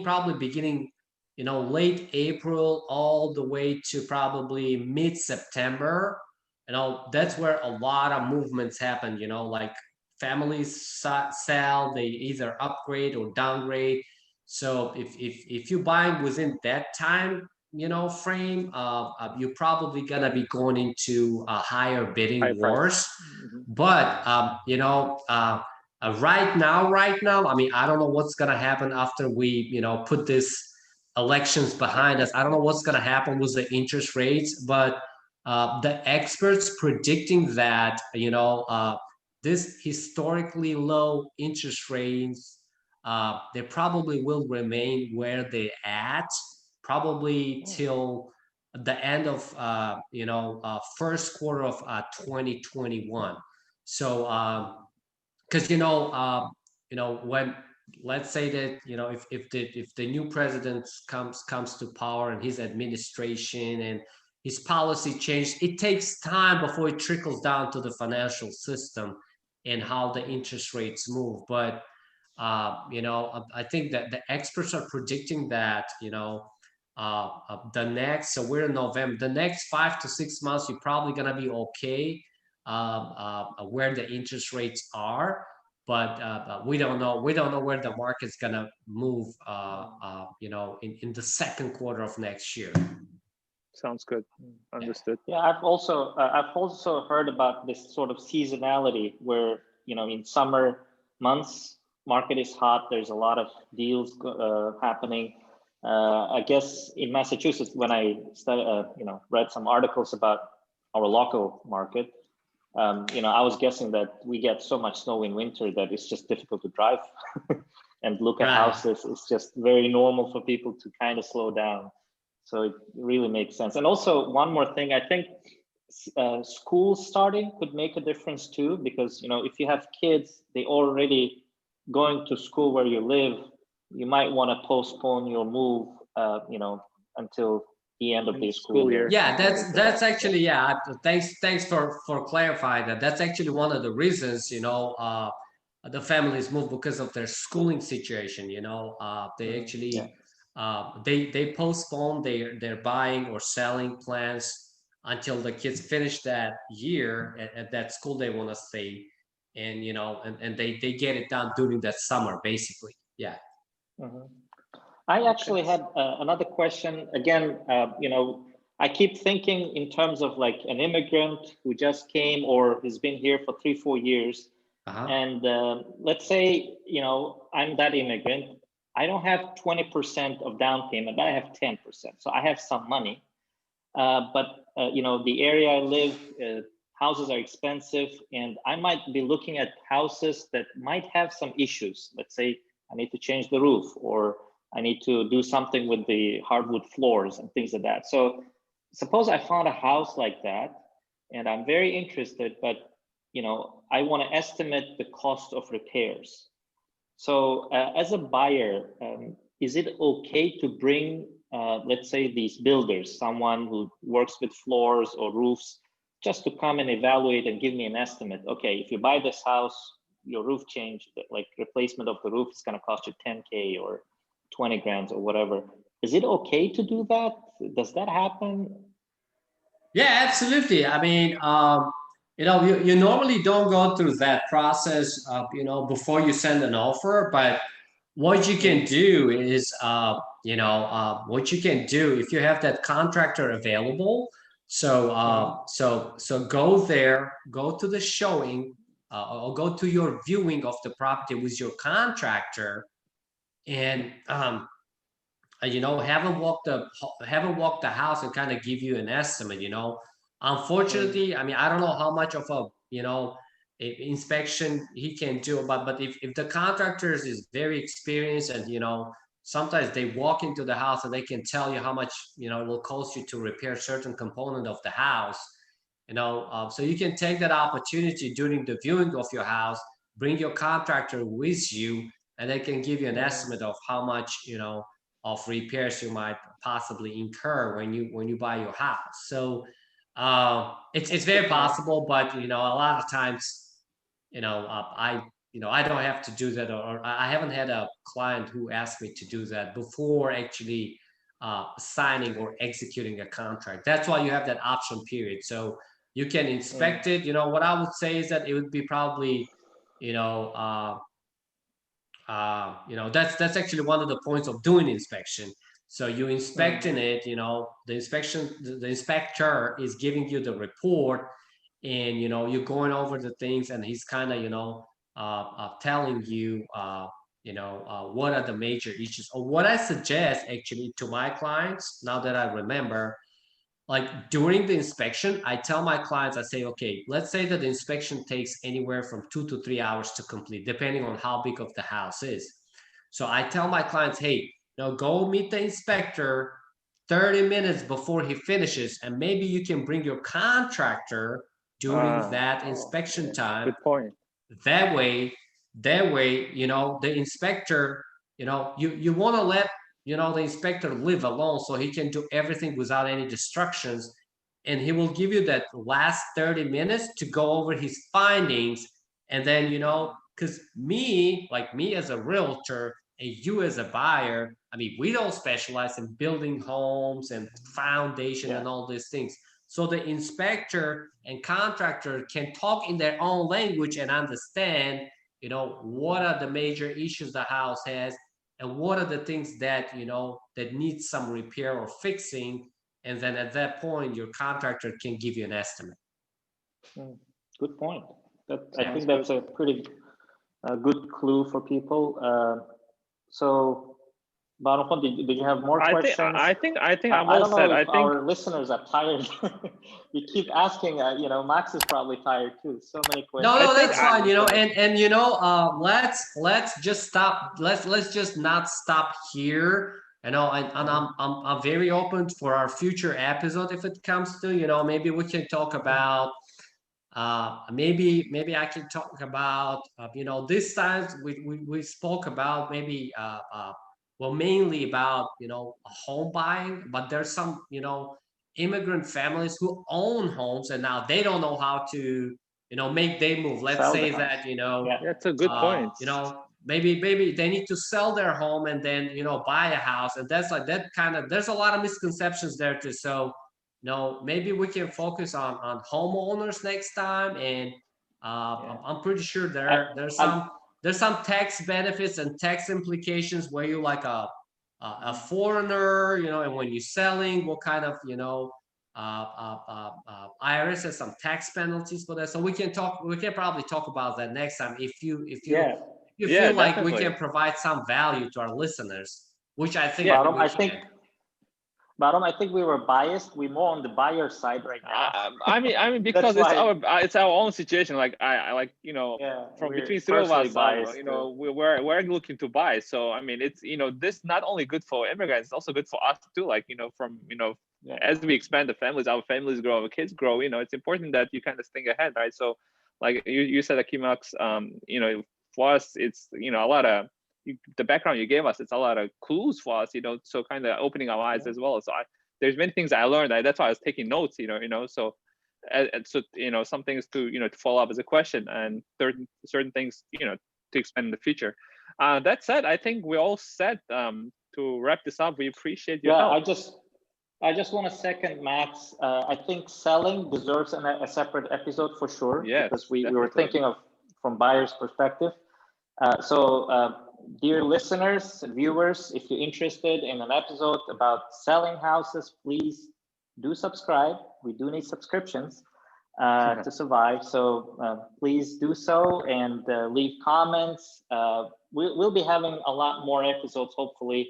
probably beginning, you know, late April all the way to probably mid-September, you know, that's where a lot of movements happen, you know, like families sell, they either upgrade or downgrade. So if you're buying within that time, you know, frame, you're probably gonna be going into a higher bidding High price. wars. But right now, I mean, I don't know what's gonna happen after we, you know, put this elections behind us. I don't know what's gonna happen with the interest rates, but the experts predicting that, you know, this historically low interest rates, they probably will remain where they at, probably till the end of first quarter of 2021. So because when let's say that, if the new president comes to power and his administration and his policy changed, it takes time before it trickles down to the financial system and how the interest rates move. But I think that the experts are predicting that, so we're in November, the next 5 to 6 months, you're probably going to be okay where the interest rates are. But we don't know. We don't know where the market's going to move, in the second quarter of next year. Sounds good. Understood. Yeah, I've also heard about this sort of seasonality where, in summer months, market is hot. There's a lot of deals happening. I guess in Massachusetts, when I read some articles about our local market, I was guessing that we get so much snow in winter that it's just difficult to drive and look at houses. It's just very normal for people to kind of slow down. So it really makes sense. And also one more thing, I think school starting could make a difference too, because, if you have kids, they already going to school where you live, you might want to postpone your move, until the end of the school year. Yeah, that's actually, thanks for clarifying that. That's actually one of the reasons, the families move, because of their schooling situation. They actually they postpone their buying or selling plans until the kids finish that year at that school they want to stay, and and they get it done during that summer, basically. Yeah. Mm-hmm. I actually had another question. Again, I keep thinking in terms of like an immigrant who just came or has been here for 3-4 years. And let's say, I'm that immigrant. I don't have 20% of down payment, but I have 10%. So I have some money. But the area I live, houses are expensive, and I might be looking at houses that might have some issues. Let's say I need to change the roof, or I need to do something with the hardwood floors and things like that. So suppose I found a house like that, and I'm very interested, but I want to estimate the cost of repairs. So as a buyer, is it okay to bring, let's say, these builders, someone who works with floors or roofs, just to come and evaluate and give me an estimate? Okay, if you buy this house, your roof change, like replacement of the roof, is going to cost you 10K or 20 grand or whatever. Is it okay to do that? Does that happen? Yeah, absolutely. I mean, you normally don't go through that process, before you send an offer. But what you can do is, what you can do if you have that contractor available. So, so go there, go to the showing, or go to your viewing of the property with your contractor, and have them walk the house and kind of give you an estimate. Unfortunately, I mean, I don't know how much of a inspection he can do, but if the contractor is very experienced, and sometimes they walk into the house and they can tell you how much it will cost you to repair certain component of the house. So you can take that opportunity during the viewing of your house, bring your contractor with you, and they can give you an estimate of how much of repairs you might possibly incur when you buy your house. So it's very possible, but a lot of times I don't have to do that, or I haven't had a client who asked me to do that before actually signing or executing a contract. That's why you have that option period, so you can inspect it. What I would say is that it would be probably that's actually one of the points of doing inspection. So you inspecting it, the inspector is giving you the report, and you're going over the things, and he's kind of telling you what are the major issues. Or what I suggest actually to my clients, now that I remember, like during the inspection, I tell my clients, I say, okay, let's say that the inspection takes anywhere from 2 to 3 hours to complete, depending on how big of the house is. So I tell my clients, hey, go meet the inspector 30 minutes before he finishes, and maybe you can bring your contractor during that inspection time. Good point. That way, That way, the inspector, you want to let, the inspector live alone so he can do everything without any distractions. And he will give you that last 30 minutes to go over his findings. And then, because me as a realtor and you as a buyer, I mean, we don't specialize in building homes and foundation and all these things. So the inspector and contractor can talk in their own language and understand, what are the major issues the house has and what are the things that, that need some repair or fixing. And then at that point, your contractor can give you an estimate. Good point. I think that's a pretty good clue for people. So, Manu, did you have more questions? I think I'm all set. I think our listeners are tired. We keep asking. Max is probably tired too. So many questions. No, that's fine. Let's just stop. Let's just not stop here. And I'm very open for our future episode if it comes to. Maybe we can talk about. Maybe I can talk about. This time we spoke about maybe. Well, mainly about home buying, but there's some immigrant families who own homes and now they don't know how to make their move. Let's say that that's a good point. Maybe they need to sell their home and then buy a house, and that's like that kind of. There's a lot of misconceptions there too. So maybe we can focus on homeowners next time, and I'm pretty sure there's some tax benefits and tax implications where you like a foreigner, and when you're selling, what kind of IRS has some tax penalties for that. So we can probably talk about that next time if you feel like we can provide some value to our listeners, which I think Barum, I think we were biased. We're more on the buyer side right now. I mean, because it's our own situation. Like from between three of us, we're looking to buy. So I mean, it's this not only good for immigrants, it's also good for us too. Like as we expand the families, our families grow, our kids grow. It's important that you kind of think ahead, right? So like you said, Akimax, for us, it's a lot of. The background you gave us, it's a lot of clues for us, so kind of opening our eyes as well. So there's many things I learned. That's why I was taking notes, so some things to follow up as a question, and certain things to expand in the future. That said, I think we're all set to wrap this up. We appreciate your help. I just want to second Max. I think selling deserves a separate episode for sure. Yes, because we were thinking of from buyer's perspective. Dear listeners, viewers, if you're interested in an episode about selling houses, please do subscribe. We do need subscriptions to survive. So please do so and leave comments. We'll be having a lot more episodes, hopefully,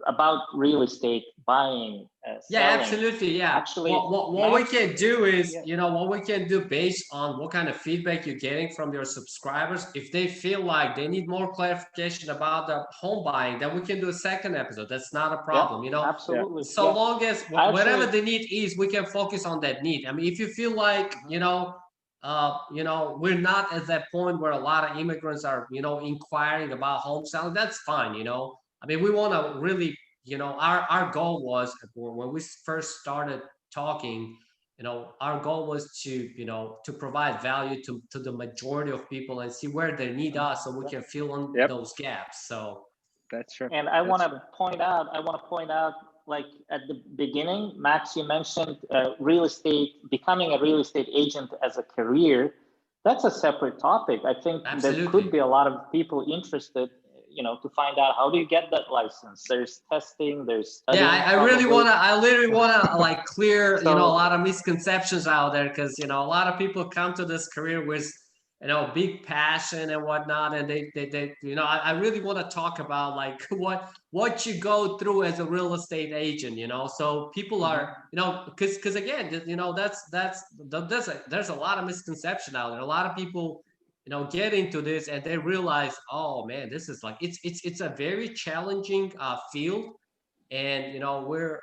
about real estate, buying, selling. Absolutely. Yeah. Actually, what we can do is, what we can do based on what kind of feedback you're getting from your subscribers. If they feel like they need more clarification about the home buying, then we can do a second episode. That's not a problem. Absolutely. So long as whatever the need is, we can focus on that need. I mean, if you feel like, we're not at that point where a lot of immigrants are, inquiring about home selling, that's fine. I mean, we want to really, our goal was when we first started talking, our goal was to provide value to the majority of people and see where they need us so we can fill in those gaps. So that's true. And I want to point out, like at the beginning, Max, you mentioned real estate, becoming a real estate agent as a career. That's a separate topic. I think there could be a lot of people interested to find out how do you get that license. There's testing, there's studying. I literally want to like clear, a lot of misconceptions out there, because, a lot of people come to this career with, big passion and whatnot. And they I really want to talk about like what you go through as a real estate agent, so people are, because again, there's a lot of misconception out there. A lot of people get into this and they realize, oh man, this is like it's a very challenging field, and we're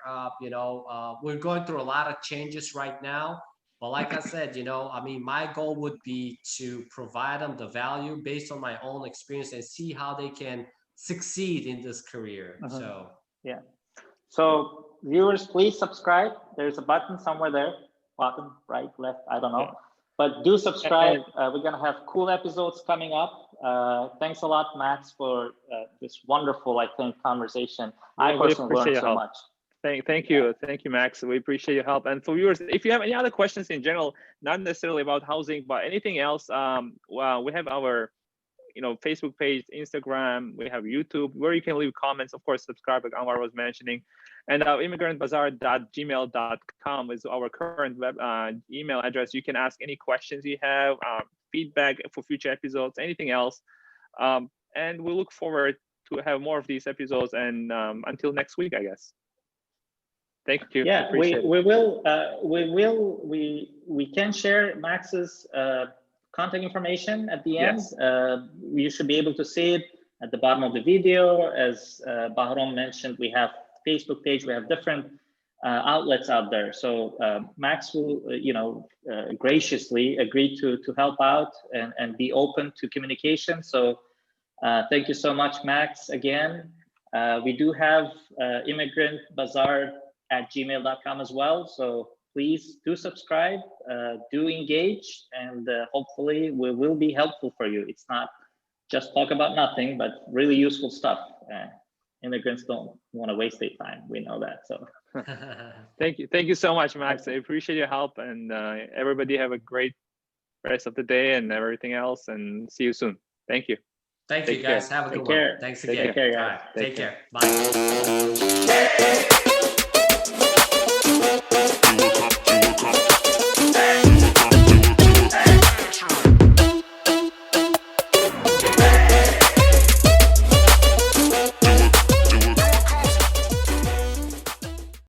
going through a lot of changes right now, But like I said, you know, I mean, my goal would be to provide them the value based on my own experience and see how they can succeed in this career. So yeah. So viewers, please subscribe. There's a button somewhere there, bottom, right, left, I don't know. Yeah. But do subscribe. We're gonna have cool episodes coming up. Thanks a lot, Max, for this wonderful, I think, conversation. I personally learned so much. Thank you, Max. We appreciate your help. And for viewers, if you have any other questions in general, not necessarily about housing, but anything else, well, we have our, you know, Facebook page, Instagram, we have YouTube, where you can leave comments. Of course, subscribe, like Anwar was mentioning, and our immigrantbazaar.gmail.com is our current web email address. You can ask any questions you have, feedback for future episodes, anything else, and we look forward to have more of these episodes. And until next week, I guess. Thank you. Yeah, we can share Max's contact information at the end. You should be able to see it at the bottom of the video. As Bahram mentioned, we have Facebook page, we have different outlets out there. So Max will, you know, graciously agree to help out and be open to communication. So thank you so much, Max, again. We do have immigrantbazaar@gmail.com as well. So please do subscribe, do engage, and hopefully we will be helpful for you. It's not just talk about nothing, but really useful stuff. Immigrants don't want to waste their time. We know that. So thank you so much, Max. I appreciate your help, and everybody have a great rest of the day and everything else, and see you soon. Thank you. Thank you, guys. Have a good one. Thanks again. Take care, guys. All right. Take care. Bye.